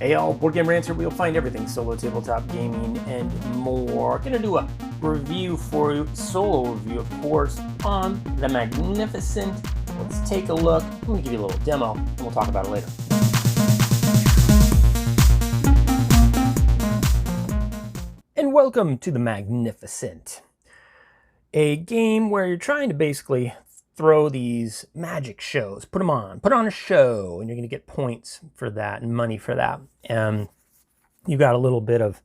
Hey all, Board Game Rancher, where you'll find everything solo tabletop gaming and more. Gonna do a review for you, solo review of course, on the Magnificent. Let's take a look. I'm gonna give you a little demo and we'll talk about it later. And welcome to the Magnificent, a game where you're trying to basically throw these magic shows, put on a show, and you're going to get points for that and money for that. And you got a little bit of,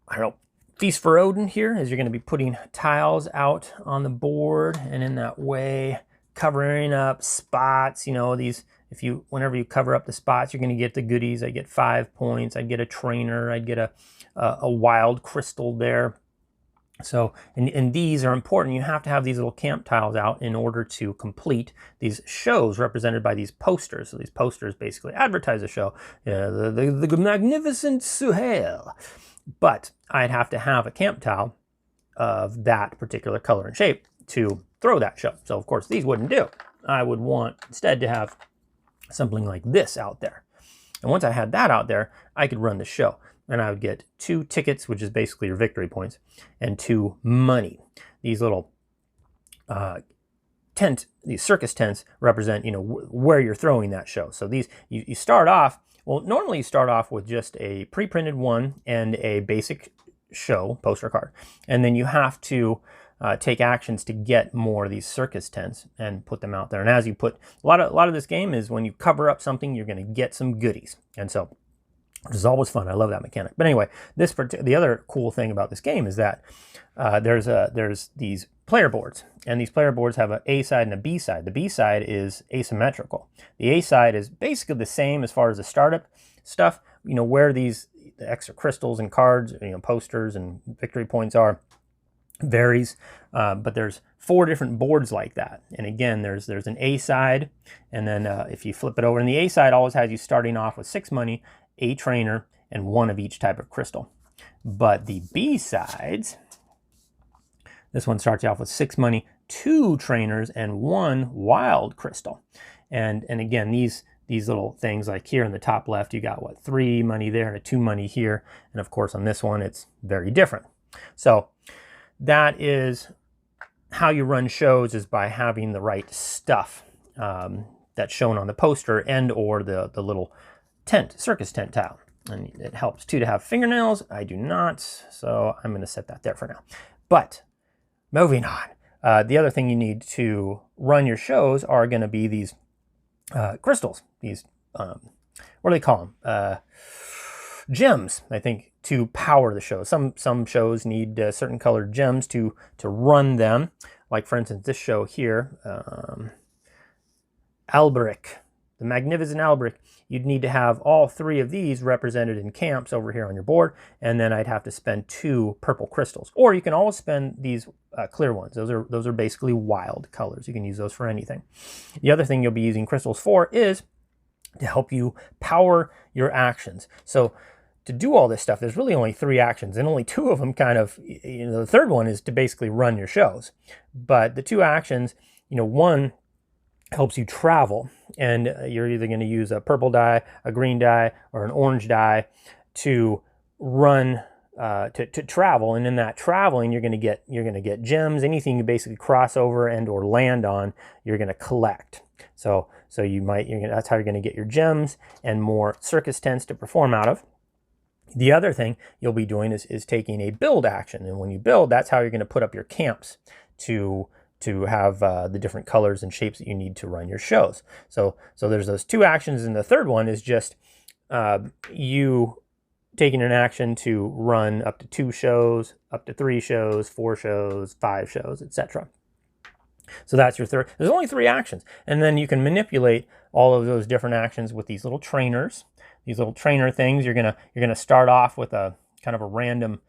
I don't know, Feast for Odin here, as you're going to be putting tiles out on the board, and in that way covering up spots. You know, these, whenever you cover up the spots, you're going to get the goodies. I get 5 points. I'd get a trainer. I'd get a wild crystal there. So, and these are important. You have to have these little camp tiles out in order to complete these shows represented by these posters. So these posters basically advertise a show, the Magnificent Suhail. But I'd have to have a camp tile of that particular color and shape to throw that show. So of course these wouldn't do. I would want instead to have something like this out there. And once I had that out there, I could run the show. And I would get 2 tickets, which is basically your victory points, and 2 money. These little these circus tents represent, where you're throwing that show. So these, you start off, well, normally you start off with just a pre-printed one and a basic show poster card. And then you have to take actions to get more of these circus tents and put them out there. And as you put, a lot of this game is when you cover up something, you're going to get some goodies. And so, which is always fun. I love that mechanic. But anyway, the other cool thing about this game is that there's these player boards, and these player boards have an A side and a B side. The B side is asymmetrical. The A side is basically the same as far as the startup stuff. Where the extra crystals and cards, posters and victory points are, varies. But there's 4 different boards like that. And again, there's an A side, and then if you flip it over, and the A side always has you starting off with 6 money, a trainer, and 1 of each type of crystal. But the B sides, this one starts you off with 6 money, 2 trainers, and 1 wild crystal. And again, these little things, like here in the top left, you got 3 money there and a 2 money here. And of course on this one, it's very different. So that is how you run shows, is by having the right stuff that's shown on the poster and or the little circus tent tile. And it helps too to have fingernails. I do not, so I'm going to set that there for now. But moving on, the other thing you need to run your shows are going to be these crystals. These what do they call them? Gems, I think, to power the show. Some shows need certain colored gems to run them. Like for instance, this show here, Alberic, the Magnificent Alberic. You'd need to have all 3 of these represented in camps over here on your board, and then I'd have to spend 2 purple crystals. Or you can always spend these clear ones. Those are basically wild colors. You can use those for anything. The other thing you'll be using crystals for is to help you power your actions. So to do all this stuff, there's really only 3 actions, and only 2 of them kind of, the third one is to basically run your shows. But the 2 actions, one helps you travel, and you're either going to use a purple die, a green die, or an orange die to run to travel. And in that traveling, you're going to get gems. Anything you basically cross over and or land on, you're going to collect. So that's how you're going to get your gems and more circus tents to perform out of. The other thing you'll be doing is taking a build action, and when you build, that's how you're going to put up your camps to have the different colors and shapes that you need to run your shows. So there's those 2 actions, and the third one is just you taking an action to run up to 2 shows, up to 3 shows, 4 shows, 5 shows, etc. So that's your third. There's only 3 actions, and then you can manipulate all of those different actions with these little trainers. These little trainer things. You're gonna start off with a kind of a random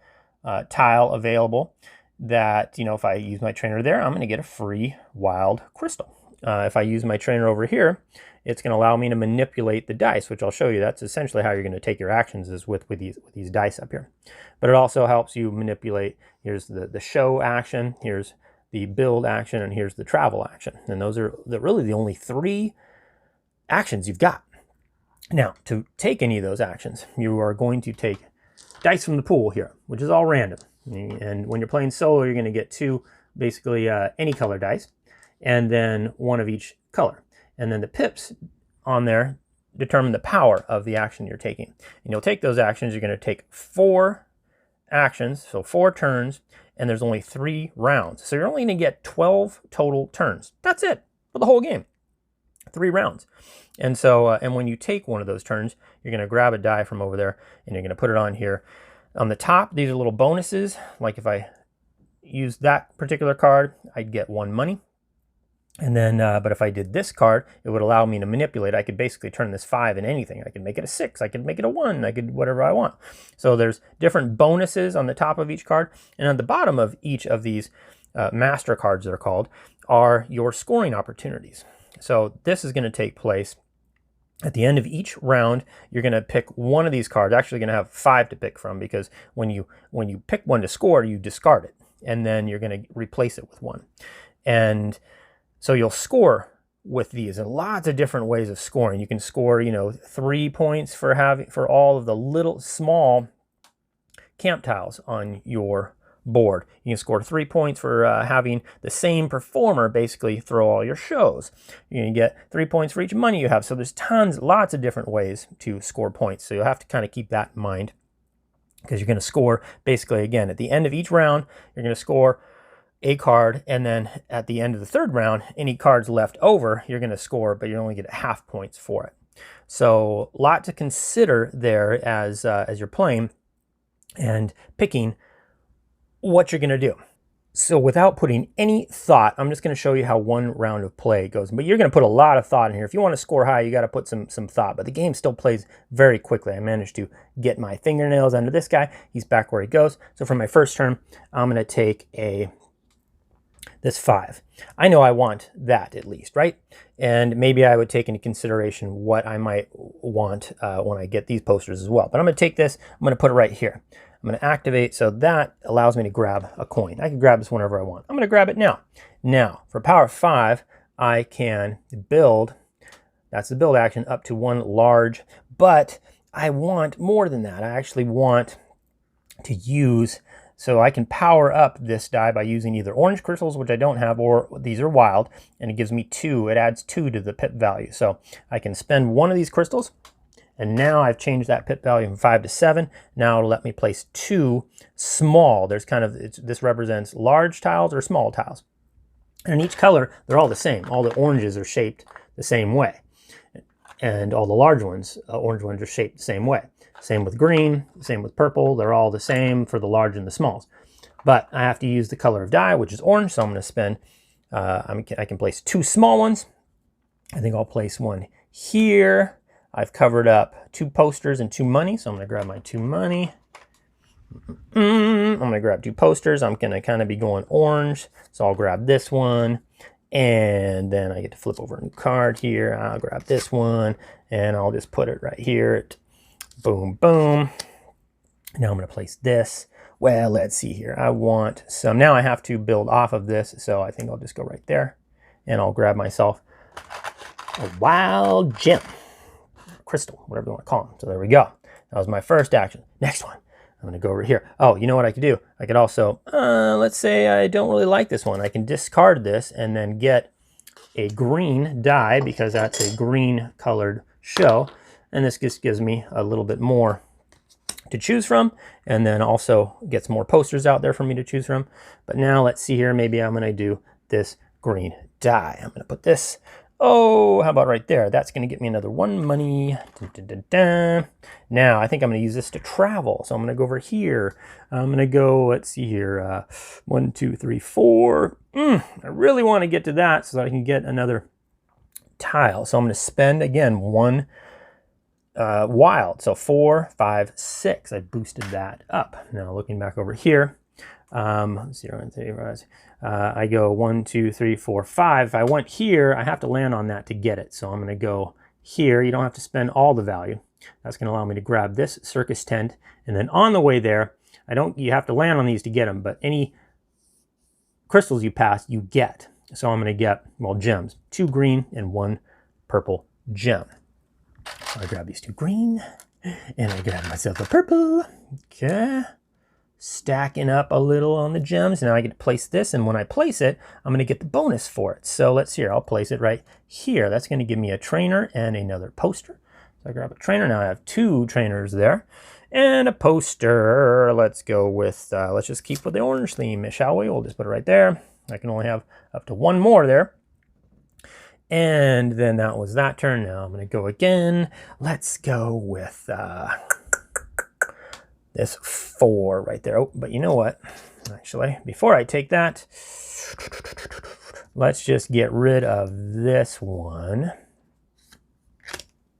tile available. That, if I use my trainer there, I'm going to get a free wild crystal. If I use my trainer over here, it's going to allow me to manipulate the dice, which I'll show you. That's essentially how you're going to take your actions, is with these dice up here. But it also helps you manipulate. Here's the show action, here's the build action, and here's the travel action. And those are really the only 3 actions you've got. Now, to take any of those actions, you are going to take dice from the pool here, which is all random. And when you're playing solo, you're going to get two, basically any color dice, and then one of each color. And then the pips on there determine the power of the action you're taking. And you'll take those actions. You're going to take 4 actions, so 4 turns, and there's only 3 rounds. So you're only going to get 12 total turns. That's it for the whole game. 3 rounds. And so, and when you take one of those turns, you're going to grab a die from over there and you're going to put it on here. On the top, these are little bonuses. Like if I use that particular card, I'd get 1 money. And then, but if I did this card, it would allow me to manipulate. I could basically turn this 5 in anything. I could make it a 6. I could make it a 1. I could whatever I want. So there's different bonuses on the top of each card. And on the bottom of each of these master cards, they're called, are your scoring opportunities. So this is going to take place at the end of each round. You're going to pick one of these cards. Actually going to have 5 to pick from, because when you pick one to score, you discard it. And then you're going to replace it with one. And so you'll score with these, and lots of different ways of scoring. You can score, 3 points for all of the little small camp tiles on your board. You can score 3 points for having the same performer basically throw all your shows. You're going to get 3 points for each money you have. So there's lots of different ways to score points. So you'll have to kind of keep that in mind, because you're going to score basically, again, at the end of each round, you're going to score a card, and then at the end of the 3rd round, any cards left over, you're going to score, but you only get half points for it. So a lot to consider there as you're playing and picking what you're going to do. So without putting any thought, I'm just going to show you how one round of play goes. But you're going to put a lot of thought in here. If you want to score high, you got to put some thought. But the game still plays very quickly. I managed to get my fingernails under this guy. He's back where he goes. So for my first turn, I'm going to take this 5. I know I want that at least, right? And maybe I would take into consideration what I might want when I get these posters as well. But I'm going to take this. I'm going to put it right here. I'm going to activate, so that allows me to grab a coin. I can grab this whenever I want. I'm going to grab it now. Now, for power 5, I can build, that's the build action, up to 1 large, but I want more than that. I actually want to use, so I can power up this die by using either orange crystals, which I don't have, or these are wild, and it gives me 2. It adds 2 to the pip value. So I can spend 1 of these crystals, and now I've changed that pip value from 5 to 7. Now it'll let me place 2 small. There's kind of, this represents large tiles or small tiles. And in each color, they're all the same. All the oranges are shaped the same way. And all the large ones, orange ones, are shaped the same way. Same with green, same with purple. They're all the same for the large and the smalls. But I have to use the color of die, which is orange. So I'm going to spend, I can place 2 small ones. I think I'll place 1 here. I've covered up 2 posters and 2 money. So I'm going to grab my 2 money. I'm going to grab 2 posters. I'm going to kind of be going orange. So I'll grab this one. And then I get to flip over a new card here. I'll grab this one. And I'll just put it right here. Boom, boom. Now I'm going to place this. Well, let's see here. I want some. Now I have to build off of this. So I think I'll just go right there. And I'll grab myself a wild gem. Crystal, whatever you want to call them. So there we go. That was my first action. Next one. I'm going to go over here. Oh, you know what I could do? I could also, let's say I don't really like this one. I can discard this and then get a green die, because that's a green colored show. And this just gives me a little bit more to choose from, and then also gets more posters out there for me to choose from. But now let's see here. Maybe I'm going to do this green die. I'm going to put this, oh, how about right there? That's going to get me another 1 money. Dun, dun, dun, dun. Now, I think I'm going to use this to travel. So I'm going to go over here. I'm going to go, let's see here, 1, 2, 3, 4. I really want to get to that so that I can get another tile. So I'm going to spend, again, 1 wild. So 4, 5, 6. I boosted that up. Now, looking back over here, 0, 3, 5. I go 1, 2, 3, 4, 5. If I want here, I have to land on that to get it. So I'm going to go here. You don't have to spend all the value. That's going to allow me to grab this circus tent. And then on the way there, you have to land on these to get them, but any crystals you pass, you get. So I'm going to get, well, gems. 2 green and 1 purple gem. So I grab these 2 green, and I grab myself a purple. Okay. Stacking up a little on the gems. Now I get to place this, and when I place it, I'm going to get the bonus for it. So let's see here. I'll place it right here. That's going to give me a trainer and another poster. So I grab a trainer. Now I have 2 trainers there and a poster. Let's go with, let's just keep with the orange theme, shall we? We'll just put it right there. I can only have up to 1 more there. And then that was that turn. Now I'm going to go again. Let's go with this 4 right there. Oh, but you know what? Actually, before I take that, let's just get rid of this one.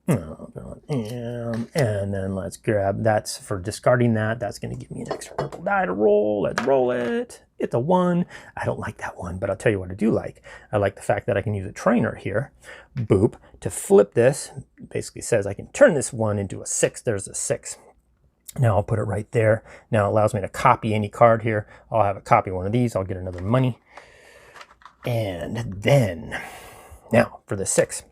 And then let's grab, that's for discarding that. That's going to give me an extra purple die to roll. Let's roll it. It's a 1. I don't like that one, but I'll tell you what I do like. I like the fact that I can use a trainer here, boop, to flip this. It basically says I can turn this 1 into a 6. There's a 6. Now I'll put it right there. Now it allows me to copy any card here. I'll have a copy of one of these. I'll get another money. And then, now for the 6,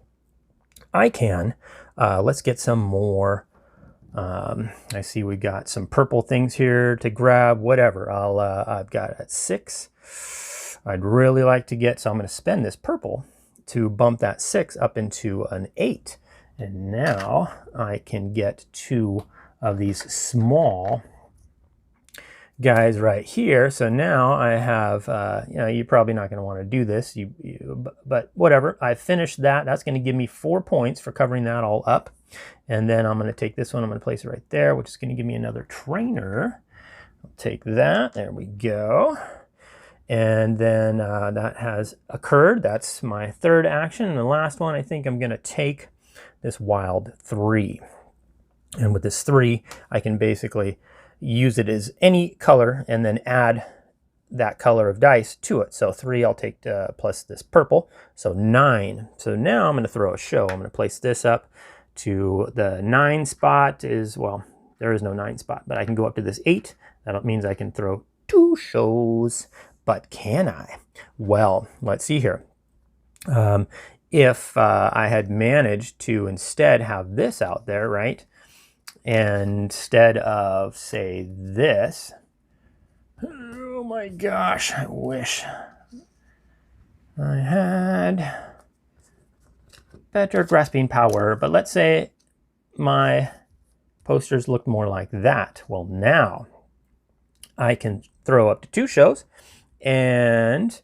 I can, let's get some more. I see we got some purple things here to grab, whatever. I've got at 6. I'd really like to get, so I'm going to spend this purple to bump that 6 up into an 8. And now I can get 2 of these small guys right here. So now I have, you know, you're probably not going to want to do this, but whatever. I finished that. That's going to give me 4 points for covering that all up. And then I'm going to take this one. I'm going to place it right there, which is going to give me another trainer. I'll take that. There we go. And then that has occurred. That's my 3rd action. And the last one, I think I'm going to take this wild 3. And with this 3, I can basically use it as any color and then add that color of dice to it. So 3, I'll take plus this purple. So 9. So now I'm going to throw a show. I'm going to place this up to the 9 spot is, well, there is no 9 spot, but I can go up to this 8. That means I can throw 2 shows. But can I? Well, let's see here. If I had managed to instead have this out there, right? And instead of, say, this, oh my gosh, I wish I had better grasping power. But let's say my posters look more like that. Well, now I can throw up to 2 shows, and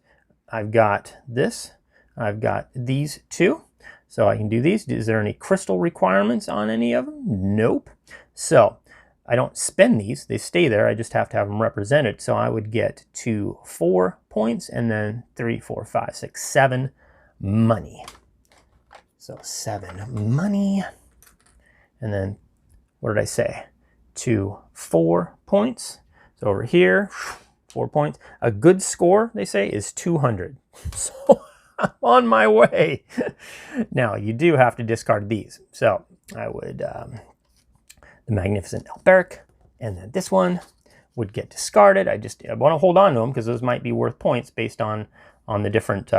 I've got this, I've got these 2. So I can do these. Is there any crystal requirements on any of them? Nope. So I don't spend these. They stay there. I just have to have them represented. So I would get 2, 4 points, and then 3, 4, 5, 6, 7 money. So 7 money. And then, what did I say? 2, 4 points. So over here, 4 points. A good score, they say, is 200. So I'm on my way. Now, you do have to discard these. So I would, the Magnificent Alberic, and then this one would get discarded. I want to hold on to them because those might be worth points based on the different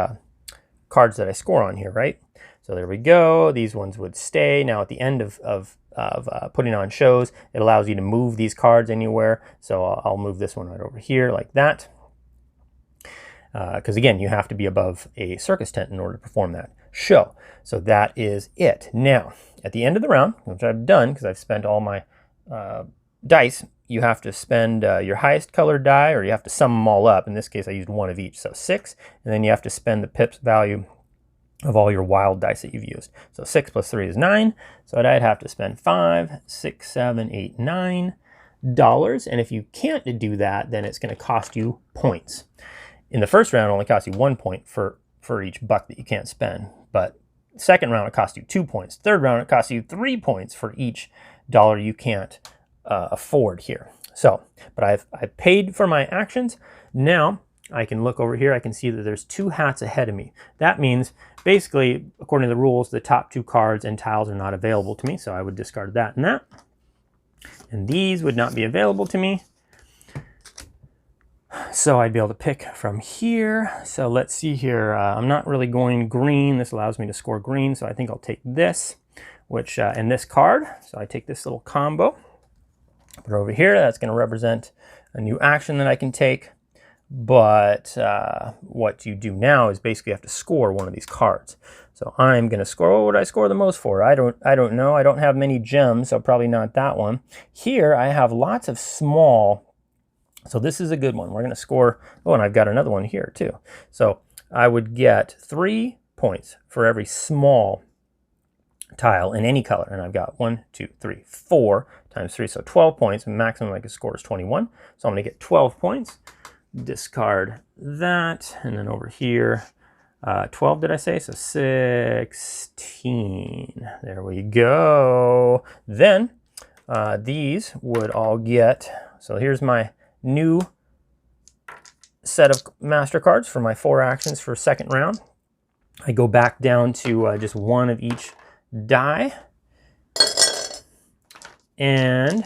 cards that I score on here, right? So there we go. These ones would stay. Now, at the end of putting on shows, it allows you to move these cards anywhere. So I'll move this one right over here like that. Because again, you have to be above a circus tent in order to perform that show. So that is it. Now, at the end of the round, which I've done because I've spent all my dice, you have to spend your highest colored die, or you have to sum them all up. In this case, I used 1 of each, so 6. And then you have to spend the pips value of all your wild dice that you've used. So 6 plus 3 is 9. So I'd have to spend 5, 6, 7, 8, $9. And if you can't do that, then it's going to cost you points. In the first round, it only costs you 1 point for each buck that you can't spend. But second round, it costs you 2 points. Third round, it costs you 3 points for each dollar you can't afford here. So, but I've paid for my actions. Now I can look over here. I can see that there's 2 hats ahead of me. That means basically, according to the rules, the top 2 cards and tiles are not available to me. So I would discard that and that. And these would not be available to me. So I'd be able to pick from here. So let's see here. I'm not really going green. This allows me to score green. So I think I'll take this. which in this card, so I take this little combo, put it over here. That's going to represent a new action that I can take. But what you do now is basically have to score one of these cards. So I'm going to score. What would I score the most for? I don't know. I don't have many gems, so probably not that one. Here I have lots of small. So this is a good one. We're going to score. Oh, and I've got another one here too. So I would get 3 points for every small tile in any color. And I've got 1, 2, 3, 4 times 3. So 12 points. Maximum I can score is 21. So I'm going to get 12 points. Discard that, and then over here 12 did I say? So 16. There we go. Then these would all get, so here's my new set of master cards for my 4 actions for second round. I go back down to just 1 of each die, and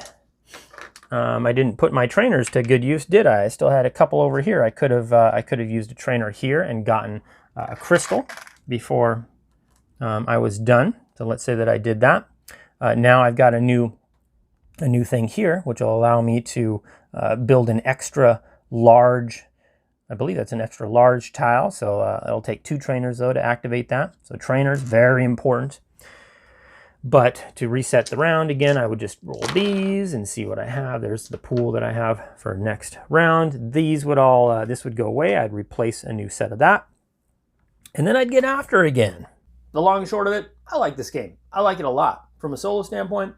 I didn't put my trainers to good use, did I? I still had a couple over here. I could have used a trainer here and gotten a crystal before I was done. So let's say that I did that. Now I've got a new thing here, which will allow me to build an extra large. I believe that's an extra large tile. So it'll take 2 trainers though to activate that. So trainers, very important. But to reset the round again, I would just roll these and see what I have. There's the pool that I have for next round. These would all, this would go away. I'd replace a new set of that. And then I'd get after again. The long and short of it, I like this game. I like it a lot. From a solo standpoint,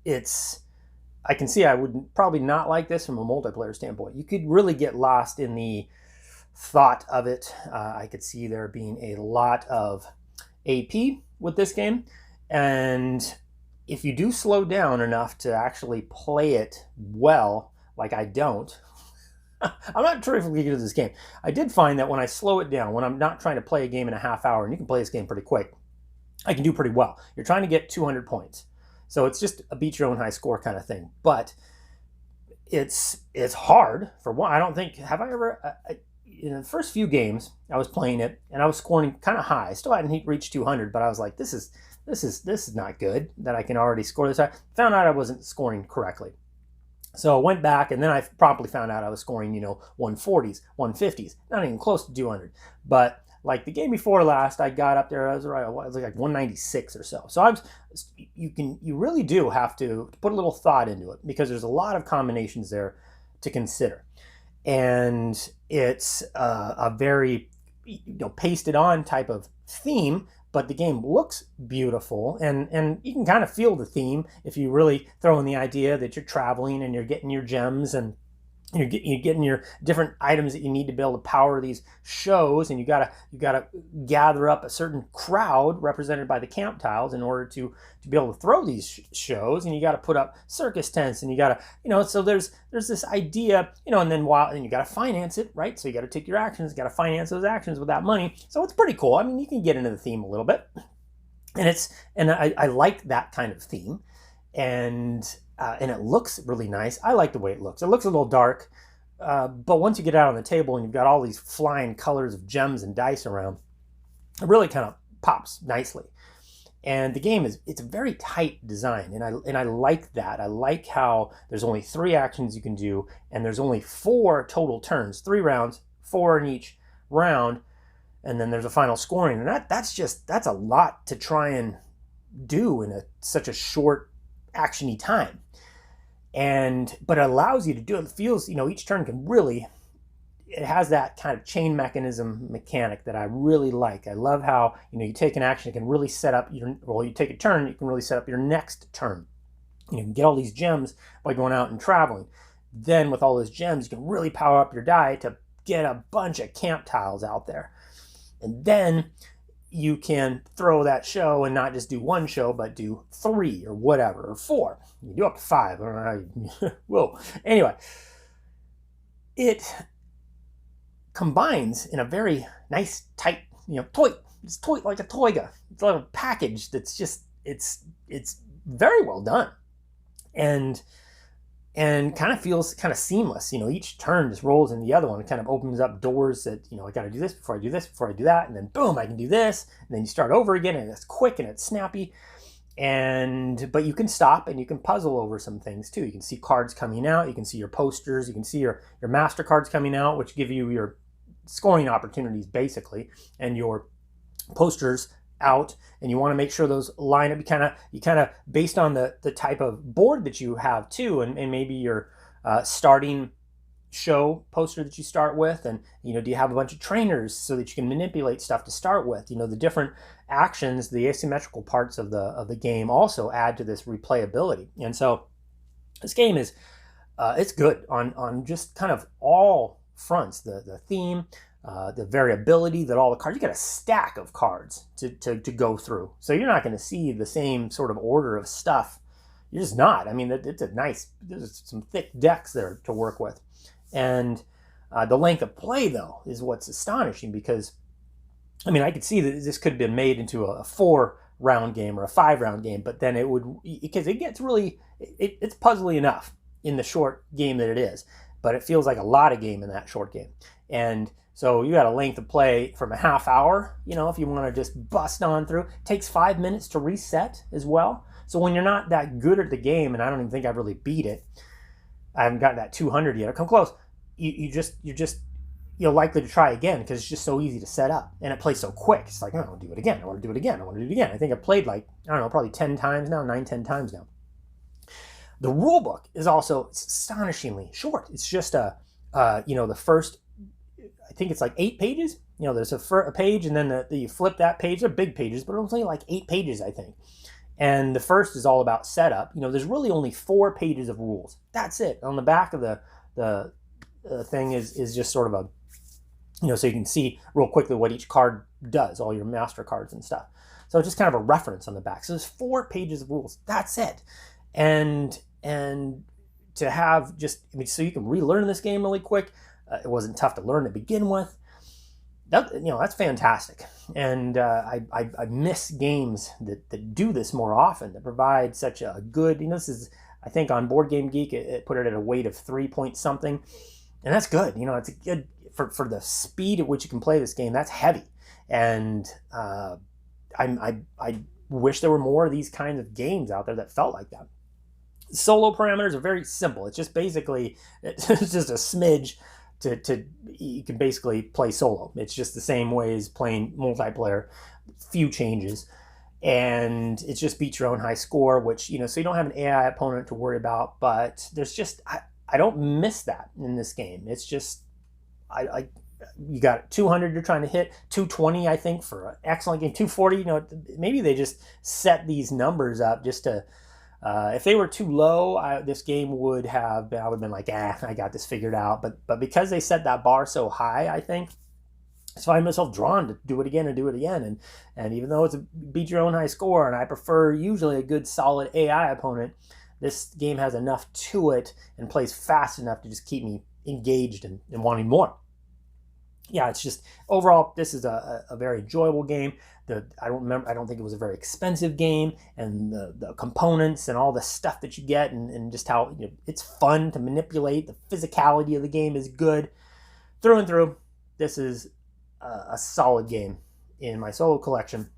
I can see I would probably not like this from a multiplayer standpoint. You could really get lost in the thought of it. I could see there being a lot of AP with this game. And if you do slow down enough to actually play it well, like I don't, I'm not terrifically good at this game. I did find that when I slow it down, when I'm not trying to play a game in a half hour, and you can play this game pretty quick, I can do pretty well. You're trying to get 200 points. So it's just a beat your own high score kind of thing. But it's hard, for one. I don't think, have I ever, in the first few games, I was playing it, and I was scoring kind of high. I still hadn't reached 200, but I was like, this is not good that I can already score this high. Found out I wasn't scoring correctly. So I went back, and then I promptly found out I was scoring, 140s, 150s, not even close to 200. But like the game before last, I got up there, I was like 196 or so. So you really do have to put a little thought into it, because there's a lot of combinations there to consider. And it's a very pasted on type of theme, but the game looks beautiful, and you can kind of feel the theme if you really throw in the idea that you're traveling and you're getting your gems, and you're getting your different items that you need to be able to power these shows, and you gotta gather up a certain crowd represented by the camp tiles in order to be able to throw these shows, and you got to put up circus tents, and you got to so there's this idea, and then you got to finance it, right? So you got to take your actions, got to finance those actions with that money. So it's pretty cool. I mean, you can get into the theme a little bit, and I like that kind of theme, and it looks really nice. I like the way it looks. It looks a little dark, but once you get out on the table and you've got all these flying colors of gems and dice around, it really kind of pops nicely. And the game it's a very tight design, and I like that. I like how there's only 3 actions you can do, and there's only 4 total turns, 3 rounds, 4 in each round, and then there's a final scoring. And that's a lot to try and do in such a short actiony time. But it allows you to do it. It feels, each turn can really, it has that kind of chain mechanism mechanic that I really like. I love how, you take an action, it can really set up you take a turn, you can really set up your next turn. You can get all these gems by going out and traveling. Then with all those gems, you can really power up your die to get a bunch of camp tiles out there. And then you can throw that show and not just do 1 show, but do 3 or whatever, or 4. You do up to 5. I don't know how you, whoa. Anyway, it combines in a very nice, tight, toy. It's toy like a toyga. It's like a package that's just, it's very well done. And kind of feels kind of seamless. Each turn just rolls in the other one. It kind of opens up doors that, I got to do this before I do this, before I do that. And then boom, I can do this. And then you start over again, and it's quick and it's snappy. but you can stop and you can puzzle over some things too. You can see cards coming out, you can see your posters, you can see your master cards coming out, which give you your scoring opportunities basically, and your posters out, and you want to make sure those line up. You kind of based on the type of board that you have too, and maybe your starting show poster that you start with, and do you have a bunch of trainers so that you can manipulate stuff to start with. The different actions, the asymmetrical parts of the game also add to this replayability. And so this game is it's good on just kind of all fronts. The theme, the variability that all the cards, you got a stack of cards to go through, so you're not going to see the same sort of order of stuff. You're just not. I mean, it's a nice, there's some thick decks there to work with. And the length of play, though, is what's astonishing, because, I mean, I could see that this could have been made into a 4-round game or a 5-round game, but then because it gets really, it's puzzly enough in the short game that it is, but it feels like a lot of game in that short game. And so you got a length of play from a half hour, if you want to just bust on through. It takes 5 minutes to reset as well. So when you're not that good at the game, and I don't even think I've really beat it, I haven't gotten that 200 yet. I've come close. You're likely to try again, because it's just so easy to set up, and it plays so quick. It's like, I want to do it again. I want to do it again. I want to do it again. I think I've played probably 10 times now, 10 times now. The rule book is also astonishingly short. It's just the first, I think it's like 8 pages. There's a page, and then you flip that page. They're big pages, but it's only like 8 pages, I think. And the first is all about setup. There's really only 4 pages of rules. That's it. On the back of the thing is just sort of a, so you can see real quickly what each card does, all your master cards and stuff. So it's just kind of a reference on the back. So there's 4 pages of rules. That's it. And to have so you can relearn this game really quick. It wasn't tough to learn to begin with. That's fantastic. And I miss games that do this more often, that provide such a good, this is, I think on Board Game Geek, it put it at a weight of 3 point something. And that's good. It's a good, for the speed at which you can play this game, that's heavy. And I wish there were more of these kinds of games out there that felt like that. Solo parameters are very simple. It's just basically, it's just a smidge you can basically play solo. It's just the same way as playing multiplayer, few changes, and it just beats your own high score, which, so you don't have an AI opponent to worry about. But there's just, I don't miss that in this game. It's just, you got 200 you're trying to hit, 220 I think for an excellent game, 240. Maybe they just set these numbers up just to, if they were too low, this game would have been, I would have been like, I got this figured out. But because they set that bar so high, I think, so I find myself drawn to do it again and do it again. And even though it's a beat your own high score, and I prefer usually a good solid AI opponent, this game has enough to it and plays fast enough to just keep me engaged and wanting more. Yeah, it's just, overall, this is a very enjoyable game. I don't think it was a very expensive game, and the components and all the stuff that you get, and just how it's fun to manipulate. The physicality of the game is good. Through and through, this is a solid game in my solo collection.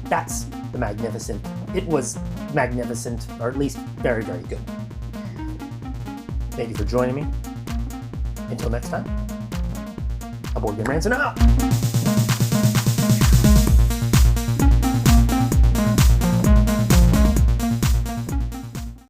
That's the Magnificent. It was magnificent, or at least very, very good. Thank you for joining me. Until next time, a Board Game Ransom out.